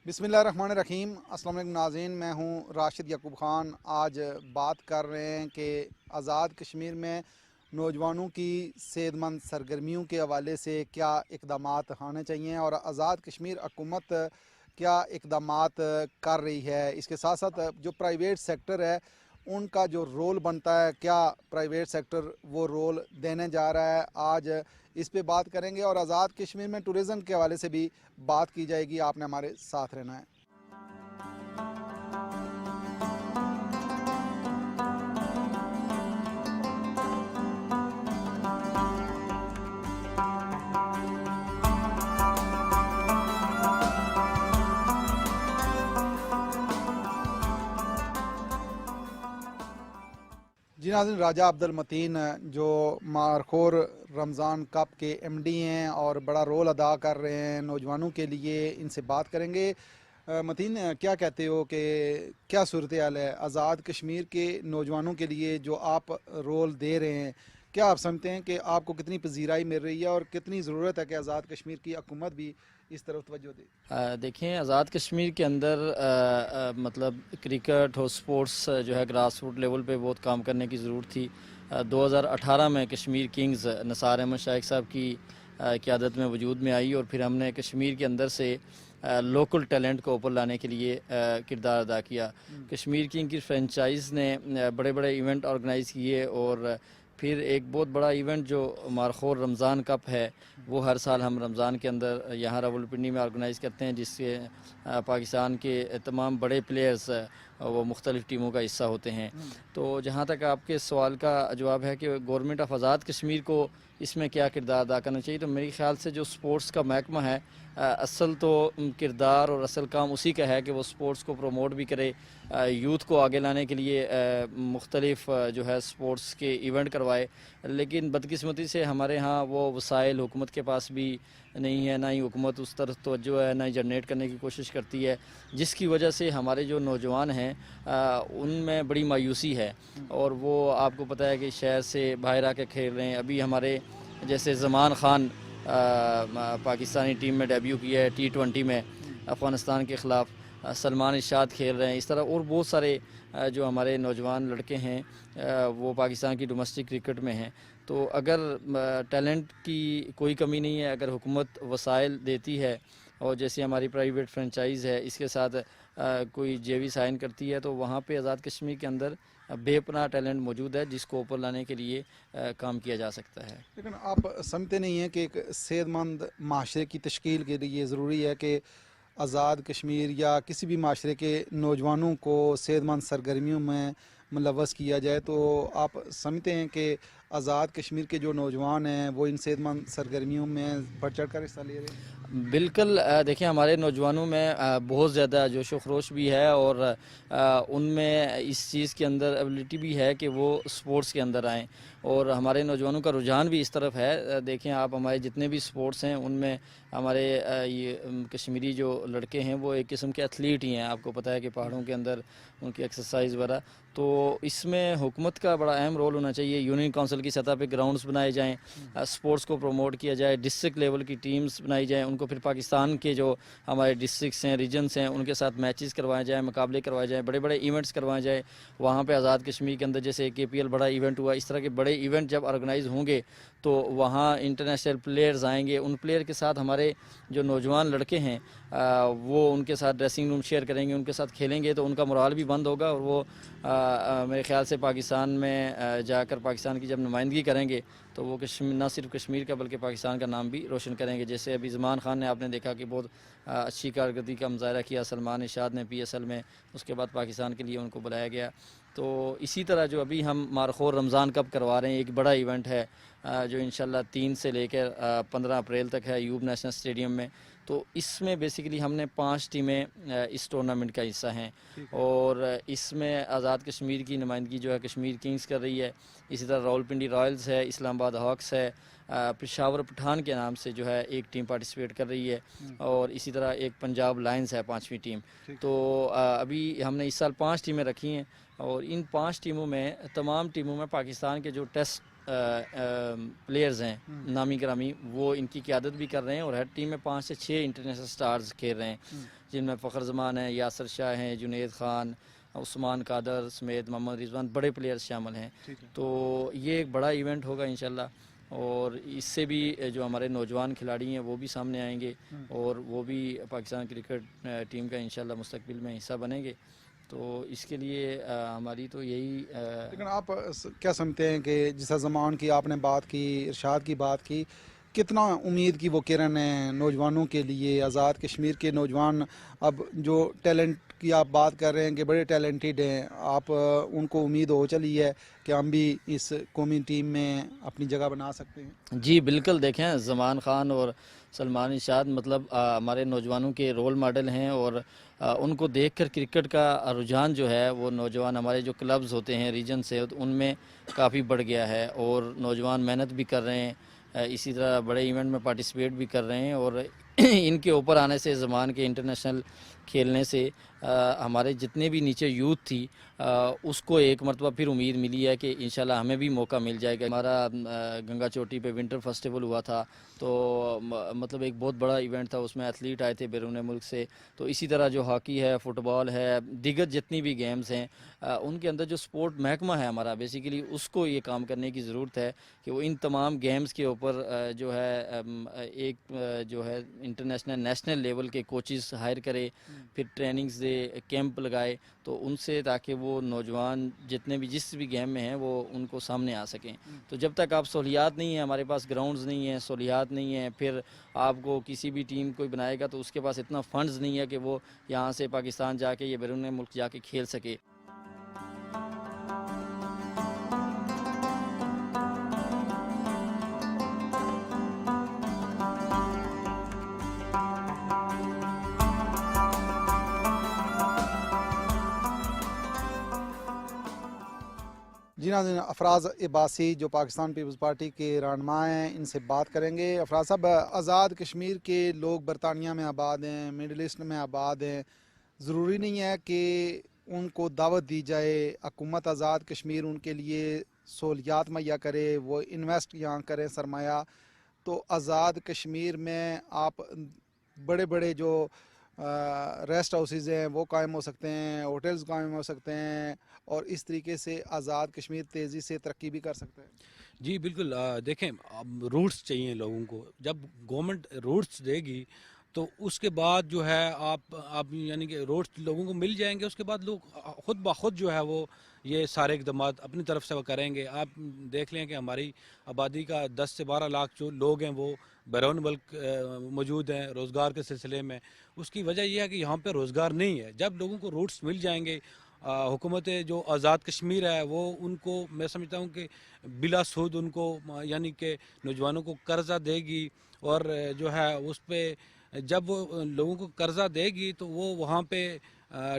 بسم اللہ الرحمن الرحیم۔ السلام علیکم ناظرین، میں ہوں راشد یعقوب خان۔ آج بات کر رہے ہیں کہ آزاد کشمیر میں نوجوانوں کی صحت مند سرگرمیوں کے حوالے سے کیا اقدامات ہونے چاہیے اور آزاد کشمیر حکومت کیا اقدامات کر رہی ہے۔ اس کے ساتھ ساتھ جو پرائیویٹ سیکٹر ہے ان کا جو رول بنتا ہے، کیا پرائیویٹ سیکٹر وہ رول دینے جا رہا ہے، آج اس پہ بات کریں گے۔ اور آزاد کشمیر میں ٹورزم کے حوالے سے بھی بات کی جائے گی۔ آپ نے ہمارے ساتھ رہنا ہے۔ جی ناظرین، راجہ عبد المتین جو مارخور رمضان کپ کے ایم ڈی ہیں اور بڑا رول ادا کر رہے ہیں نوجوانوں کے لیے، ان سے بات کریں گے۔ متین، کیا کہتے ہو کہ کیا صورتحال ہے آزاد کشمیر کے نوجوانوں کے لیے جو آپ رول دے رہے ہیں؟ کیا آپ سمجھتے ہیں کہ آپ کو کتنی پذیرائی مل رہی ہے اور کتنی ضرورت ہے کہ آزاد کشمیر کی حکومت بھی اس طرف توجہ دے؟ دیکھیں، آزاد کشمیر کے اندر مطلب کرکٹ اور سپورٹس جو ہے گراس روٹ لیول پہ بہت کام کرنے کی ضرورت تھی۔ 2018 میں کشمیر کنگز نثار احمد شائخ صاحب کی قیادت میں وجود میں آئی، اور پھر ہم نے کشمیر کے اندر سے لوکل ٹیلنٹ کو اوپر لانے کے لیے کردار ادا کیا۔ کشمیر کنگ کی فرینچائز نے بڑے بڑے ایونٹ آرگنائز کیے، اور پھر ایک بہت بڑا ایونٹ جو مارخور رمضان کپ ہے وہ ہر سال ہم رمضان کے اندر یہاں راولپنڈی میں آرگنائز کرتے ہیں، جس سے پاکستان کے تمام بڑے پلیئرز وہ مختلف ٹیموں کا حصہ ہوتے ہیں۔ تو جہاں تک آپ کے سوال کا جواب ہے کہ گورنمنٹ آف آزاد کشمیر کو اس میں کیا کردار ادا کرنا چاہیے، تو میرے خیال سے جو سپورٹس کا محکمہ ہے، اصل تو کردار اور اصل کام اسی کا ہے کہ وہ سپورٹس کو پروموٹ بھی کرے، یوتھ کو آگے لانے کے لیے مختلف جو ہے سپورٹس کے ایونٹ کروائے۔ لیکن بدقسمتی سے ہمارے ہاں وہ وسائل حکومت کے پاس بھی نہیں ہے، نہ ہی حکومت اس طرف توجہ ہے، نہ ہی جنریٹ کرنے کی کوشش کرتی ہے، جس کی وجہ سے ہمارے جو نوجوان ہیں ان میں بڑی مایوسی ہے، اور وہ آپ کو پتہ ہے کہ شہر سے باہر آ کے کھیل رہے ہیں۔ ابھی ہمارے جیسے زمان خان پاکستانی ٹیم میں ڈیبیو کیا ہے T20 میں افغانستان کے خلاف، سلمان ارشاد کھیل رہے ہیں، اس طرح اور بہت سارے جو ہمارے نوجوان لڑکے ہیں وہ پاکستان کی ڈومیسٹک کرکٹ میں ہیں۔ تو اگر ٹیلنٹ کی کوئی کمی نہیں ہے، اگر حکومت وسائل دیتی ہے، اور جیسے ہماری پرائیویٹ فرینچائز ہے اس کے ساتھ کوئی JV سائن کرتی ہے، تو وہاں پہ آزاد کشمیر کے اندر بے پناہ ٹیلنٹ موجود ہے جس کو اوپر لانے کے لیے کام کیا جا سکتا ہے۔ لیکن آپ سمجھتے نہیں ہیں کہ ایک صحت مند معاشرے کی تشکیل کے لیے ضروری ہے کہ آزاد کشمیر یا کسی بھی معاشرے کے نوجوانوں کو صحت مند سرگرمیوں میں ملوث کیا جائے؟ تو آپ سمجھتے ہیں کہ آزاد کشمیر کے جو نوجوان ہیں وہ ان صحت مند سرگرمیوں میں بڑھ چڑھ کر حصہ لے رہے ہیں؟ بالکل، دیکھیں ہمارے نوجوانوں میں بہت زیادہ جوش و خروش بھی ہے، اور ان میں اس چیز کے اندر ایبلٹی بھی ہے کہ وہ سپورٹس کے اندر آئیں، اور ہمارے نوجوانوں کا رجحان بھی اس طرف ہے۔ دیکھیں آپ، ہمارے جتنے بھی سپورٹس ہیں ان میں ہمارے یہ کشمیری جو لڑکے ہیں وہ ایک قسم کے ایتھلیٹ ہی ہیں۔ آپ کو پتہ ہے کہ پہاڑوں کے اندر ان کی ایکسرسائز وغیرہ، تو اس میں حکومت کا بڑا اہم رول ہونا چاہیے۔ یونین کونسل کی سطح پہ گراؤنڈز بنائے جائیں، سپورٹس کو پروموٹ کیا جائے، ڈسٹرکٹ لیول کی ٹیمز بنائی جائیں، ان کو پھر پاکستان کے جو ہمارے ڈسٹرکٹس ہیں، ریجنس ہیں، ان کے ساتھ میچز کروائے جائیں، مقابلے کروائے جائیں، بڑے بڑے ایونٹس کروائے جائیں وہاں پہ آزاد کشمیر کے اندر۔ جیسے KPL بڑا ایونٹ ہوا، اس طرح کے بڑے ایونٹ جب آرگنائز ہوں گے تو وہاں انٹرنیشنل پلیئرز آئیں گے، ان پلیئر کے ساتھ ہمارے جو نوجوان لڑکے ہیں وہ ان کے ساتھ ڈریسنگ روم شیئر کریں گے، ان کے ساتھ کھیلیں گے، تو ان کا مورال بھی بند ہوگا، اور وہ میرے خیال سے پاکستان میں جا کر پاکستان کی جب نمائندگی کریں گے تو وہ نہ صرف کشمیر کا بلکہ پاکستان کا نام بھی روشن کریں گے۔ جیسے ابھی زمان خان نے آپ نے دیکھا کہ بہت اچھی کارکردگی کا مظاہرہ کیا، سلمان ارشاد نے PSL میں، اس کے بعد پاکستان کے لیے ان کو بلایا گیا۔ تو اسی طرح جو ابھی ہم مارخور رمضان کپ کروا رہے ہیں، ایک بڑا ایونٹ ہے جو انشاءاللہ 3 سے لے کر 15 اپریل تک ہے ایوب نیشنل اسٹیڈیم میں۔ تو اس میں بیسیکلی ہم نے 5 ٹیمیں اس ٹورنامنٹ کا حصہ ہیں، اور اس میں آزاد کشمیر کی نمائندگی جو ہے کشمیر کنگز کر رہی ہے، اسی طرح راولپنڈی رائلز ہے، اسلام آباد ہاکس ہے، پشاور پٹھان کے نام سے جو ہے ایک ٹیم پارٹیسپیٹ کر رہی ہے، اور اسی طرح ایک پنجاب لائنز ہے 5ویں ٹیم۔ تو ابھی ہم نے اس سال 5 ٹیمیں رکھی ہیں، اور ان 5 ٹیموں میں تمام ٹیموں میں پاکستان کے جو ٹیسٹ پلیئرز ہیں نامی گرامی، وہ ان کی قیادت بھی کر رہے ہیں، اور ہر ٹیم میں 5 سے 6 انٹرنیشنل سٹارز کھیل رہے ہیں، جن میں فخر زمان ہیں، یاسر شاہ ہیں، جنید خان، عثمان قادر سمیت محمد رضوان، بڑے پلیئرز شامل ہیں۔ تو یہ ایک بڑا ایونٹ ہوگا انشاءاللہ، اور اس سے بھی جو ہمارے نوجوان کھلاڑی ہیں وہ بھی سامنے آئیں گے، اور وہ بھی پاکستان کرکٹ ٹیم کا انشاءاللہ مستقبل میں حصہ بنیں گے۔ تو اس کے لیے ہماری تو یہی لیکن آپ کیا سمجھتے ہیں کہ جس زمان کی آپ نے بات کی، ارشاد کی بات کی، کتنا امید کی وہ کرن ہے نوجوانوں کے لیے؟ آزاد کشمیر کے نوجوان اب جو ٹیلنٹ کی آپ بات کر رہے ہیں کہ بڑے ٹیلنٹڈ ہیں، آپ ان کو امید ہو چلی ہے کہ ہم بھی اس قومی ٹیم میں اپنی جگہ بنا سکتے ہیں؟ جی بالکل، دیکھیں زمان خان اور سلمان ارشاد مطلب ہمارے نوجوانوں کے رول ماڈل ہیں، اور ان کو دیکھ کر کرکٹ کا رجحان جو ہے وہ نوجوان ہمارے جو کلبز ہوتے ہیں ریجن سے ان میں کافی بڑھ گیا ہے، اور نوجوان محنت بھی کر رہے ہیں، اسی طرح بڑے ایونٹ میں پارٹیسپیٹ بھی کر رہے ہیں، اور ان کے اوپر آنے سے زمان کے انٹرنیشنل کھیلنے سے ہمارے جتنے بھی نیچے یوتھ تھی اس کو ایک مرتبہ پھر امید ملی ہے کہ انشاءاللہ ہمیں بھی موقع مل جائے گا۔ ہمارا گنگا چوٹی پہ ونٹر فیسٹیول ہوا تھا، تو مطلب ایک بہت بڑا ایونٹ تھا، اس میں ایتھلیٹ آئے تھے بیرون ملک سے۔ تو اسی طرح جو ہاکی ہے، فٹ بال ہے، دیگر جتنی بھی گیمز ہیں، ان کے اندر جو سپورٹ محکمہ ہے ہمارا بیسیکلی اس کو یہ کام کرنے کی ضرورت ہے کہ وہ ان تمام گیمز کے اوپر جو ہے ایک جو ہے انٹرنیشنل نیشنل لیول کے کوچز ہائر کرے، پھر ٹریننگز دے، کیمپ لگائے، تو ان سے تاکہ وہ نوجوان جتنے بھی جس بھی گیم میں ہیں وہ ان کو سامنے آ سکیں۔ تو جب تک آپ سہولیات نہیں ہیں، ہمارے پاس گراؤنڈز نہیں ہیں، سہولیات نہیں ہیں، پھر آپ کو کسی بھی ٹیم کوئی بنائے گا تو اس کے پاس اتنا فنڈز نہیں ہے کہ وہ یہاں سے پاکستان جا کے یا بیرون ملک جا کے کھیل سکے۔ جی ناظرین، افراز عباسی جو پاکستان پیپلز پارٹی کے رہنما ہیں، ان سے بات کریں گے۔ افراز صاحب، آزاد کشمیر کے لوگ برطانیہ میں آباد ہیں، مڈل ایسٹ میں آباد ہیں، ضروری نہیں ہے کہ ان کو دعوت دی جائے، حکومت آزاد کشمیر ان کے لیے سہولیات مہیا کرے، وہ انویسٹ یہاں کریں سرمایہ، تو آزاد کشمیر میں آپ بڑے بڑے جو ریسٹ ہاؤسز ہیں وہ قائم ہو سکتے ہیں، ہوٹلز قائم ہو سکتے ہیں، اور اس طریقے سے آزاد کشمیر تیزی سے ترقی بھی کر سکتا ہے۔ جی بالکل، دیکھیں روٹس چاہیے لوگوں کو، جب گورنمنٹ روٹس دے گی تو اس کے بعد جو ہے آپ یعنی کہ روٹس لوگوں کو مل جائیں گے، اس کے بعد لوگ خود بخود جو ہے وہ یہ سارے اقدامات اپنی طرف سے وہ کریں گے۔ آپ دیکھ لیں کہ ہماری آبادی کا 10 سے 12 لاکھ جو لوگ ہیں وہ بیرون ملک موجود ہیں روزگار کے سلسلے میں۔ اس کی وجہ یہ ہے کہ یہاں پہ روزگار نہیں ہے۔ جب لوگوں کو روٹس مل جائیں گے، حکومت جو آزاد کشمیر ہے وہ ان کو، میں سمجھتا ہوں کہ بلا سود ان کو یعنی کہ نوجوانوں کو قرضہ دے گی، اور جو ہے اس پہ جب وہ لوگوں کو قرضہ دے گی تو وہ وہاں پہ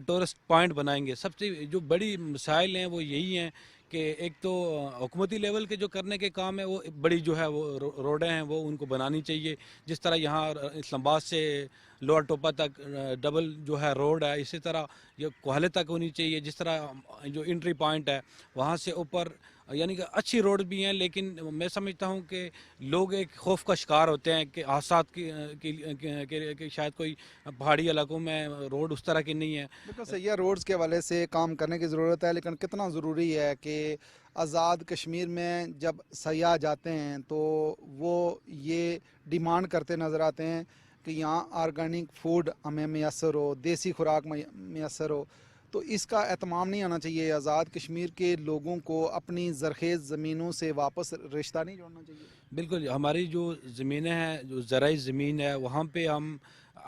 ٹورسٹ پوائنٹ بنائیں گے۔ سب سے جو بڑی مسائل ہیں وہ یہی ہیں کہ ایک تو حکومتی لیول کے جو کرنے کے کام ہے، وہ بڑی جو ہے وہ روڈیں ہیں وہ ان کو بنانی چاہیے، جس طرح یہاں اسلام آباد سے لوور ٹوپا تک ڈبل جو ہے روڈ ہے، اسی طرح یہ کوہلے تک ہونی چاہیے، جس طرح جو انٹری پوائنٹ ہے وہاں سے اوپر یعنی کہ اچھی روڈ بھی ہیں۔ لیکن میں سمجھتا ہوں کہ لوگ ایک خوف کا شکار ہوتے ہیں کہ حادثات کی شاید کوئی پہاڑی علاقوں میں روڈ اس طرح کی نہیں ہے۔ بالکل صحیح ہے، روڈز کے حوالے سے کام کرنے کی ضرورت ہے، لیکن کتنا ضروری ہے کہ آزاد کشمیر میں جب سیاح جاتے ہیں تو وہ یہ ڈیمانڈ کرتے نظر آتے ہیں کہ یہاں آرگینک فوڈ ہمیں میسر ہو، دیسی خوراک میسر ہو، تو اس کا اہتمام نہیں آنا چاہیے؟ آزاد کشمیر کے لوگوں کو اپنی زرخیز زمینوں سے واپس رشتہ نہیں جوڑنا چاہیے؟ بالکل، ہماری جو زمینیں ہیں، جو زرعی زمین ہے، وہاں پہ ہم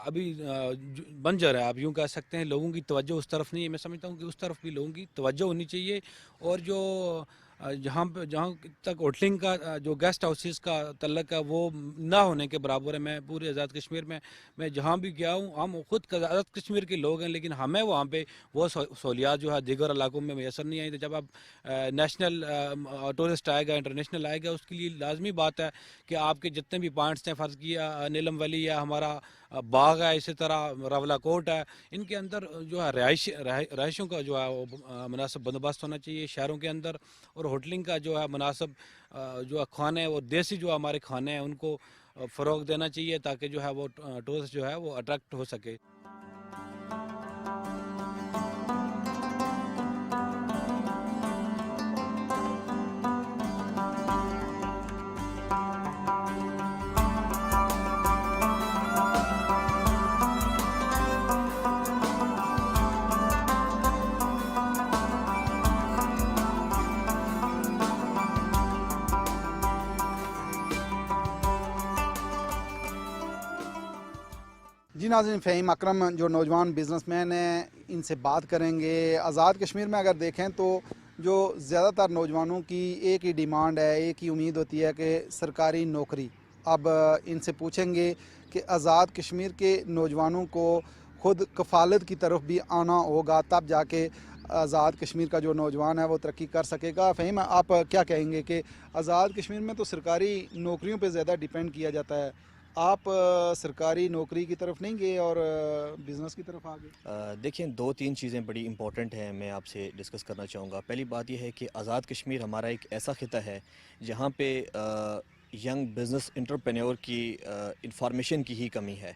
ابھی بنجر ہے، آپ یوں کہہ سکتے ہیں، لوگوں کی توجہ اس طرف نہیں ہے۔ میں سمجھتا ہوں کہ اس طرف بھی لوگوں کی توجہ ہونی چاہیے، اور جو جہاں تک ہوٹلنگ کا جو گیسٹ ہاؤسز کا تعلق ہے وہ نہ ہونے کے برابر ہے۔ میں پورے آزاد کشمیر میں جہاں بھی گیا ہوں، ہم خود آزاد کشمیر کے لوگ ہیں، لیکن ہمیں وہاں پہ وہ سہولیات جو ہے دیگر علاقوں میں میسر نہیں آئی۔ تو جب آپ نیشنل ٹورسٹ آئے گا، انٹرنیشنل آئے گا، اس کے لیے لازمی بات ہے کہ آپ کے جتنے بھی پوائنٹس ہیں، فرض کیا نیلم ویلی ہے، ہمارا باغ ہے، اسی طرح راولا کوٹ ہے، ان کے اندر جو ہے رہائشوں کا جو ہے وہ مناسب بندوبست ہونا چاہیے شہروں کے اندر، اور اور ہوٹلنگ کا جو ہے مناسب جو ہے کھانے ہیں وہ دیسی جو ہمارے کھانے ہیں ان کو فروغ دینا چاہیے تاکہ جو ہے وہ ٹورسٹ جو ہے وہ اٹریکٹ ہو سکے. جی ناظرین، فہیم اکرم جو نوجوان بزنس مین ہیں ان سے بات کریں گے. آزاد کشمیر میں اگر دیکھیں تو جو زیادہ تر نوجوانوں کی ایک ہی ڈیمانڈ ہے، ایک ہی امید ہوتی ہے کہ سرکاری نوکری. اب ان سے پوچھیں گے کہ آزاد کشمیر کے نوجوانوں کو خود کفالت کی طرف بھی آنا ہوگا، تب جا کے آزاد کشمیر کا جو نوجوان ہے وہ ترقی کر سکے گا. فہیم، آپ کیا کہیں گے کہ آزاد کشمیر میں تو سرکاری نوکریوں پہ زیادہ ڈیپینڈ کیا جاتا ہے، آپ سرکاری نوکری کی طرف نہیں گئے اور بزنس کی طرف آ گئے؟ دیکھیں، 2-3 چیزیں بڑی امپورٹنٹ ہیں، میں آپ سے ڈسکس کرنا چاہوں گا. پہلی بات یہ ہے کہ آزاد کشمیر ہمارا ایک ایسا خطہ ہے جہاں پہ ینگ بزنس انٹرپرینور کی انفارمیشن کی ہی کمی ہے.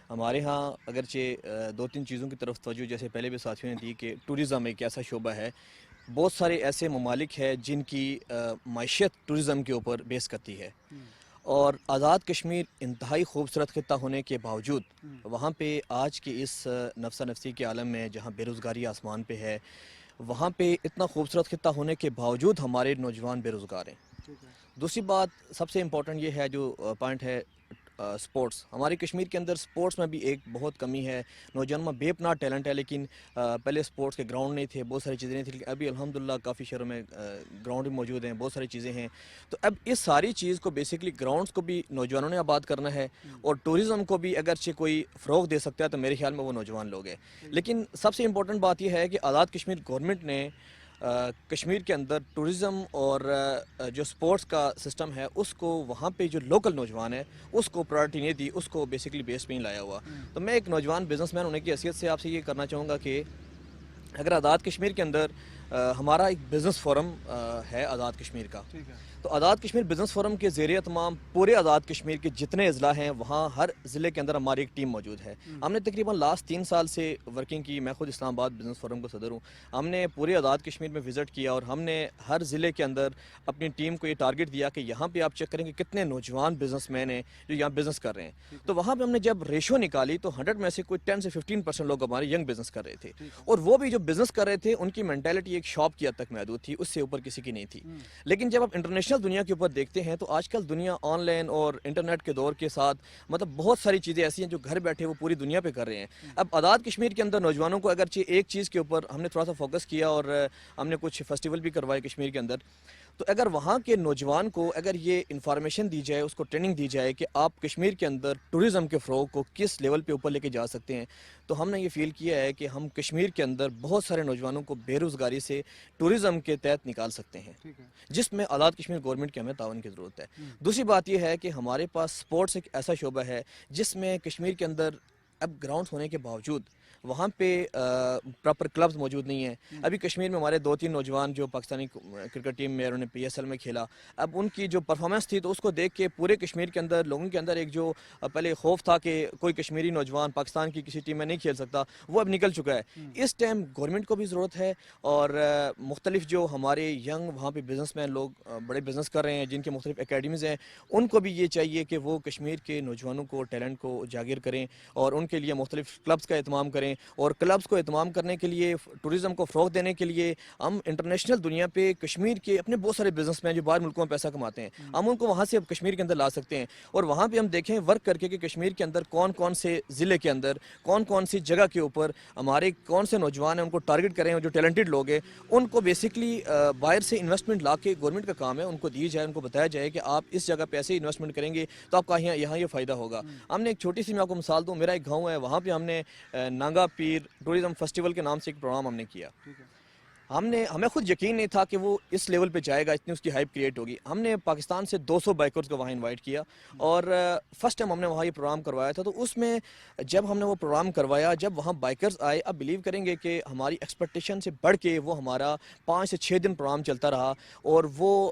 ہمارے ہاں اگرچہ 2-3 چیزوں کی طرف توجہ جیسے پہلے بھی ساتھیوں نے دی کہ ٹورزم ایک ایسا شعبہ ہے. بہت سارے ایسے ممالک ہیں جن کی معیشت ٹورزم کے اوپر بیس کرتی ہے، اور آزاد کشمیر انتہائی خوبصورت خطہ ہونے کے باوجود وہاں پہ آج کے اس نفسہ نفسی کے عالم میں جہاں بے روزگاری آسمان پہ ہے، وہاں پہ اتنا خوبصورت خطہ ہونے کے باوجود ہمارے نوجوان بے روزگار ہیں. دوسری بات سب سے امپورٹنٹ یہ ہے، جو پوائنٹ ہے سپورٹس. ہماری کشمیر کے اندر سپورٹس میں بھی ایک بہت کمی ہے. نوجوانوں میں بے پناہ ٹیلنٹ ہے، لیکن پہلے سپورٹس کے گراؤنڈ نہیں تھے، بہت ساری چیزیں نہیں تھیں، لیکن ابھی الحمدللہ کافی شہروں میں گراؤنڈ بھی موجود ہیں، بہت ساری چیزیں ہیں. تو اب اس ساری چیز کو بیسکلی گراؤنڈس کو بھی نوجوانوں نے آباد کرنا ہے، اور ٹورزم کو بھی اگرچہ کوئی فروغ دے سکتا ہے تو میرے خیال میں وہ نوجوان لوگ ہیں. لیکن سب سے امپورٹنٹ بات یہ ہے کہ آزاد کشمیر گورنمنٹ نے کشمیر کے اندر ٹورزم اور جو سپورٹس کا سسٹم ہے اس کو وہاں پہ جو لوکل نوجوان ہے اس کو پرائرٹی نہیں دی، اس کو بیسکلی بیس پہ ہی لایا ہوا. تو میں ایک نوجوان بزنس مین ہونے کی حیثیت سے آپ سے یہ کرنا چاہوں گا کہ اگر آزاد کشمیر کے اندر ہمارا ایک بزنس فورم ہے آزاد کشمیر کا، تو آزاد کشمیر بزنس فورم کے زیر اہتمام پورے آزاد کشمیر کے جتنے اضلاع ہیں وہاں ہر ضلع کے اندر ہماری ایک ٹیم موجود ہے. ہم نے تقریباً لاسٹ 3 سال سے ورکنگ کی. میں خود اسلام آباد بزنس فورم کا صدر ہوں. ہم نے پورے آزاد کشمیر میں وزٹ کیا اور ہم نے ہر ضلع کے اندر اپنی ٹیم کو یہ ٹارگٹ دیا کہ یہاں پہ آپ چیک کریں کہ کتنے نوجوان بزنس مین ہیں جو یہاں بزنس کر رہے ہیں. تو وہاں پہ ہم نے جب ریشو نکالی تو 100 میں سے کوئی 10 سے 15% لوگ ہمارے ینگ بزنس کر رہے تھے، اور وہ بھی جو بزنس کر رہے تھے ان کی مینٹیلٹی ایک شاپ کی حد تک محدود تھی، اس سے اوپر کسی کی نہیں تھی. لیکن جب آپ انٹرنیشنل دنیا کے اوپر دیکھتے ہیں تو آج کل دنیا آن لائن اور انٹرنیٹ کے دور کے ساتھ مطلب بہت ساری چیزیں ایسی ہیں جو گھر بیٹھے وہ پوری دنیا پہ کر رہے ہیں. اب آزاد کشمیر کے اندر نوجوانوں کو اگرچہ ایک چیز کے اوپر ہم نے تھوڑا سا فوکس کیا اور ہم نے کچھ فیسٹیول بھی کروائے کشمیر کے اندر. تو اگر وہاں کے نوجوان کو اگر یہ انفارمیشن دی جائے، اس کو ٹریننگ دی جائے کہ آپ کشمیر کے اندر ٹورزم کے فروغ کو کس لیول پہ اوپر لے کے جا سکتے ہیں، تو ہم نے یہ فیل کیا ہے کہ ہم کشمیر کے اندر بہت سارے نوجوانوں کو بے روزگاری سے ٹورزم کے تحت نکال سکتے ہیں، جس میں آزاد کشمیر گورنمنٹ کی ہمیں تعاون کی ضرورت ہے. دوسری بات یہ ہے کہ ہمارے پاس سپورٹس ایک ایسا شعبہ ہے جس میں کشمیر کے اندر اب گراؤنڈز ہونے کے باوجود وہاں پہ پراپر کلبز موجود نہیں ہیں. ابھی کشمیر میں ہمارے 2-3 نوجوان جو پاکستانی کرکٹ ٹیم میں انہوں نے PSL میں کھیلا، اب ان کی جو پرفارمنس تھی تو اس کو دیکھ کے پورے کشمیر کے اندر لوگوں کے اندر ایک جو پہلے خوف تھا کہ کوئی کشمیری نوجوان پاکستان کی کسی ٹیم میں نہیں کھیل سکتا، وہ اب نکل چکا ہے. اس ٹائم گورنمنٹ کو بھی ضرورت ہے، اور مختلف جو ہمارے ینگ وہاں پہ بزنس مین لوگ بڑے بزنس کر رہے ہیں جن کے مختلف اکیڈمیز ہیں، ان کو بھی یہ چاہیے کہ وہ کشمیر کے نوجوانوں کو ٹیلنٹ کو اجاگر کریں اور ان کے لیے مختلف کلبز کا اہتمام کریں. اور کلبز کو اہتمام کرنے کے لیے، ٹورزم کو فروغ دینے کے لیے ہم انٹرنیشنل دنیا پہ کشمیر کے اپنے بہت سارے بزنس مین جو باہر ملکوں میں پیسہ کماتے ہیں، ہم ان کو وہاں سے اب کشمیر کے اندر لا سکتے ہیں. اور وہاں پہ ہم دیکھیں ورک کر کے کہ کشمیر کے اندر کون کون سے ضلع کے اندر کون کون سی جگہ کے اوپر ہمارے کون سے نوجوان ہیں، ان کو ٹارگٹ کریں. جو ٹیلنٹڈ لوگ ہیں ان کو بیسکلی باہر سے انویسٹمنٹ لا کے گورنمنٹ کا کام ہے ان کو دی جائے، ان کو بتایا جائے کہ آپ اس جگہ پہ ایسے انویسٹمنٹ کریں گے تو آپ کا یہاں یہ فائدہ ہوگا. ہم نے ایک چھوٹی سی میں آپ کو مثال دوں، میرا ایک گاؤں ہے، وہاں پہ ہم نے نانگا پیر ٹورزم فیسٹیول کے نام سے ایک پروگرام ہم نے کیا. ہمیں خود یقین نہیں تھا کہ وہ اس لیول پہ جائے گا، اتنی اس کی ہائپ کریٹ ہوگی. ہم نے پاکستان سے 200 بائکرز کو وہاں انوائٹ کیا اور فرسٹ ٹائم ہم نے وہاں یہ پروگرام کروایا تھا. تو اس میں جب ہم نے وہ پروگرام کروایا، جب وہاں بائکرز آئے، اب بلیو کریں گے کہ ہماری ایکسپیکٹیشن سے بڑھ کے وہ ہمارا 5 سے 6 دن پروگرام چلتا رہا. اور وہ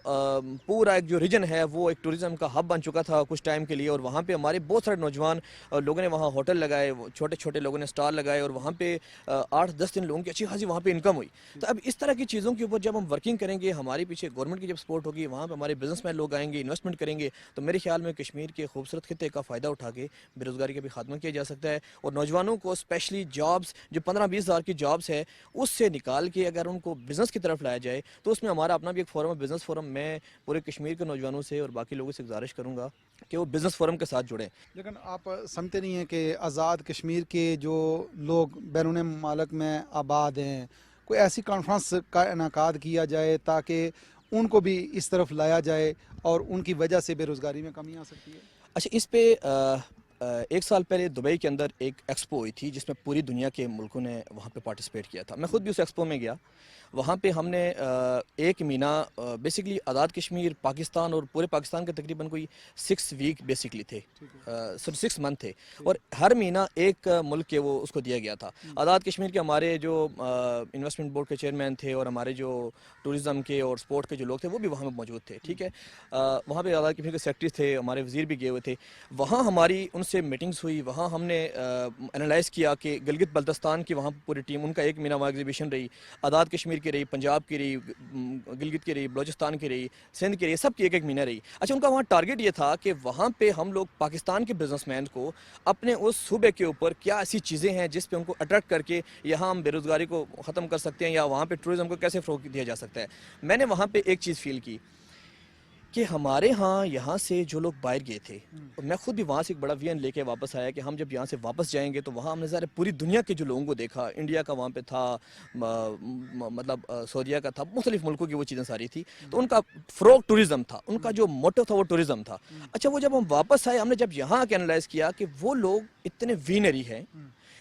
پورا ایک جو ریجن ہے وہ ایک ٹوریزم کا ہب بن چکا تھا کچھ ٹائم کے لیے. اور وہاں پہ ہمارے بہت سارے نوجوان لوگوں نے وہاں ہوٹل لگائے، چھوٹے چھوٹے لوگوں نے اسٹال لگائے، اور وہاں پہ 8-10 دن لوگوں کی اچھی خاصی وہاں پہ انکم ہوئی. تو اب اس طرح کی چیزوں کے اوپر جب ہم ورکنگ کریں گے، ہمارے پیچھے گورنمنٹ کی جب سپورٹ ہوگی، وہاں پہ ہمارے بزنس مین لوگ آئیں گے، انویسٹمنٹ کریں گے، تو میرے خیال میں کشمیر کے خوبصورت خطے کا فائدہ اٹھا کے بے روزگاری کا بھی خاتمہ کیا جا سکتا ہے. اور نوجوانوں کو اسپیشلی جابس جو 15-20 ہزار کی جابس ہے اس سے نکال کے اگر ان کو بزنس کی طرف لایا جائے، تو اس میں ہمارا اپنا بھی ایک فورم ہے، بزنس فورم. میں پورے کشمیر کے نوجوانوں سے اور باقی لوگوں سے گزارش کروں گا کہ وہ بزنس فورم کے ساتھ جڑیں. لیکن آپ سمجھتے نہیں ہیں کہ آزاد کشمیر کے جو لوگ بیرون ممالک میں آباد ہیں، کوئی ایسی کانفرنس کا انعقاد کیا جائے تاکہ ان کو بھی اس طرف لایا جائے اور ان کی وجہ سے بے روزگاری میں کمی آ سکتی ہے؟ اچھا، اس پہ 1 سال پہلے دبئی کے اندر ایک ایکسپو ہوئی تھی جس میں پوری دنیا کے ملکوں نے وہاں پہ پارٹیسپیٹ کیا تھا. میں خود بھی اس ایکسپو میں گیا. وہاں پہ ہم نے 1 مہینہ بیسکلی آزاد کشمیر پاکستان اور پورے پاکستان کے تقریباً کوئی 6 ویک بیسکلی تھے، 6 منتھ تھے، اور ہر مہینہ ایک ملک کے وہ اس کو دیا گیا تھا. آزاد کشمیر کے ہمارے جو انویسٹمنٹ بورڈ کے چیئرمین تھے اور ہمارے جو ٹوریزم کے اور سپورٹ کے جو لوگ تھے وہ بھی وہاں پہ موجود تھے. ٹھیک ہے، وہاں پہ آزاد کشمیر کے سیکرٹری تھے، ہمارے وزیر بھی گئے ہوئے تھے. وہاں ہماری ان سے میٹنگز ہوئی. وہاں ہم نے انالائز کیا کہ گلگت بلتستان کی وہاں پوری ٹیم، ان کا 1 مہینہ وہاں ایگزیبیشن رہی، آزاد کشمیر کی رہی، پنجاب کی رہی، گلگت کی رہی، بلوچستان کی رہی، سندھ کی رہی، سب کی 1 مہینہ رہی. اچھا، ان کا وہاں ٹارگیٹ یہ تھا کہ وہاں پہ ہم لوگ پاکستان کے بزنس مین کو اپنے اس صوبے کے اوپر کیا ایسی چیزیں ہیں جس پہ ان کو اٹریکٹ کر کے یہاں ہم بے روزگاری کو ختم کر سکتے ہیں، یا وہاں پہ ٹورزم کو کیسے فروغ دیا جا سکتا ہے. میں نے وہاں پہ ایک چیز فیل کی کہ ہمارے ہاں یہاں سے جو لوگ باہر گئے تھے، اور میں خود بھی وہاں سے ایک بڑا وین لے کے واپس آیا کہ ہم جب یہاں سے واپس جائیں گے تو وہاں ہم نے ظاہر پوری دنیا کے جو لوگوں کو دیکھا. انڈیا کا وہاں پہ تھا، مطلب سعودیہ کا تھا، مختلف ملکوں کی وہ چیزیں ساری تھی. تو ان کا فروغ ٹوریزم تھا، ان کا جو موٹو تھا وہ ٹوریزم تھا. اچھا، وہ جب ہم واپس آئے، ہم نے جب یہاں کے انالائز کیا کہ وہ لوگ اتنے وینری ہیں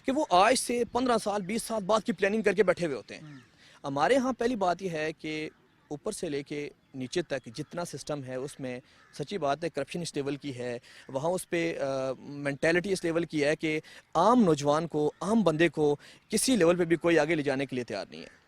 کہ وہ آج سے 15 سال 20 سال بعد کی پلاننگ کر کے بیٹھے ہوئے ہوتے ہیں. ہمارے ہاں پہلی بات یہ ہے کہ اوپر سے لے کے نیچے تک جتنا سسٹم ہے اس میں سچی بات ہے کرپشن اس لیول کی ہے. وہاں اس پہ مینٹیلٹی اس لیول کی ہے کہ عام نوجوان کو، عام بندے کو کسی لیول پہ بھی کوئی آگے لے جانے کے لیے تیار نہیں ہے.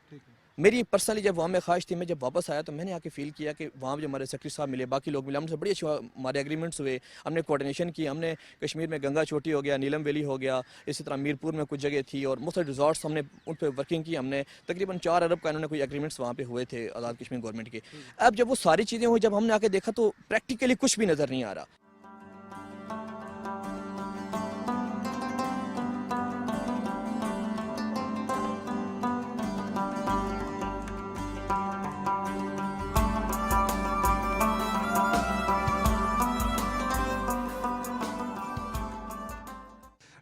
میری پرسنلی جب وہاں میں خواہش تھی، میں جب واپس آیا تو میں نے آ کے فیل کیا کہ وہاں جو ہمارے سیکرٹری صاحب ملے، باقی لوگ ملے، ہم سے بڑی اچھی ہمارے ایگریمنٹس ہوئے. ہم نے کوآرڈینیشن کی. ہم نے کشمیر میں گنگا چوٹی ہو گیا، نیلم ویلی ہو گیا، اسی طرح میرپور میں کچھ جگہ تھی، اور مختلف ریزورٹس ہم نے ان پہ ورکنگ کی. ہم نے تقریباً 4 ارب کا انہوں نے کوئی ایگریمنٹس وہاں پہ ہوئے تھے آزاد کشمیر گورنمنٹ کے. اب جب وہ ساری چیزیں ہوئی، جب ہم نے آ کے دیکھا تو پریکٹیکلی کچھ بھی نظر نہیں آ رہا.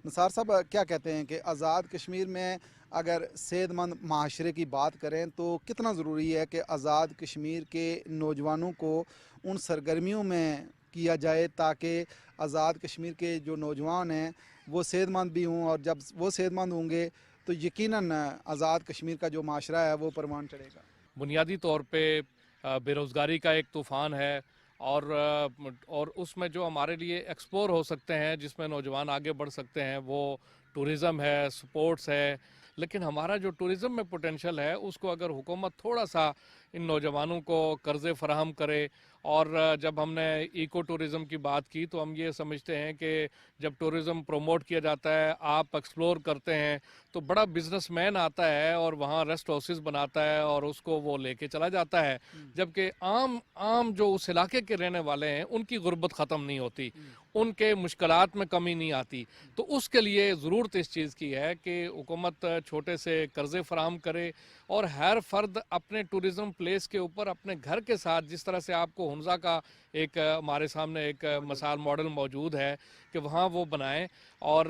نثار صاحب کیا کہتے ہیں کہ آزاد کشمیر میں اگر صحت مند معاشرے کی بات کریں تو کتنا ضروری ہے کہ آزاد کشمیر کے نوجوانوں کو ان سرگرمیوں میں کیا جائے تاکہ آزاد کشمیر کے جو نوجوان ہیں وہ صحت مند بھی ہوں، اور جب وہ صحت مند ہوں گے تو یقیناً آزاد کشمیر کا جو معاشرہ ہے وہ پروان چڑھے گا. بنیادی طور پہ بے روزگاری کا ایک طوفان ہے، اور اس میں جو ہمارے لیے ایکسپلور ہو سکتے ہیں، جس میں نوجوان آگے بڑھ سکتے ہیں، وہ ٹوریزم ہے، سپورٹس ہے. لیکن ہمارا جو ٹوریزم میں پوٹینشل ہے اس کو اگر حکومت تھوڑا سا ان نوجوانوں کو قرضے فراہم کرے، اور جب ہم نے ایکو ٹوریزم کی بات کی تو ہم یہ سمجھتے ہیں کہ جب ٹوریزم پروموٹ کیا جاتا ہے، آپ ایکسپلور کرتے ہیں، تو بڑا بزنس مین آتا ہے اور وہاں ریسٹ ہاؤسز بناتا ہے اور اس کو وہ لے کے چلا جاتا ہے، جبکہ عام جو اس علاقے کے رہنے والے ہیں ان کی غربت ختم نہیں ہوتی، ان کے مشکلات میں کمی نہیں آتی. تو اس کے لیے ضرورت اس چیز کی ہے کہ حکومت چھوٹے سے قرضے فراہم کرے، اور ہر فرد اپنے ٹوریزم پلیس کے اوپر اپنے گھر کے ساتھ، جس طرح سے آپ کو ہنزا کا ایک ہمارے سامنے ایک مثال ماڈل موجود ہے کہ وہاں وہ بنائیں، اور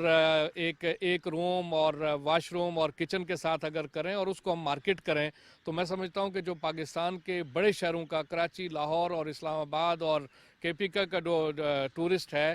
ایک روم اور واش روم اور کچن کے ساتھ اگر کریں اور اس کو ہم مارکیٹ کریں، تو میں سمجھتا ہوں کہ جو پاکستان کے بڑے شہروں کا، کراچی، لاہور اور اسلام آباد اور کے پی کا جو ٹورسٹ ہے،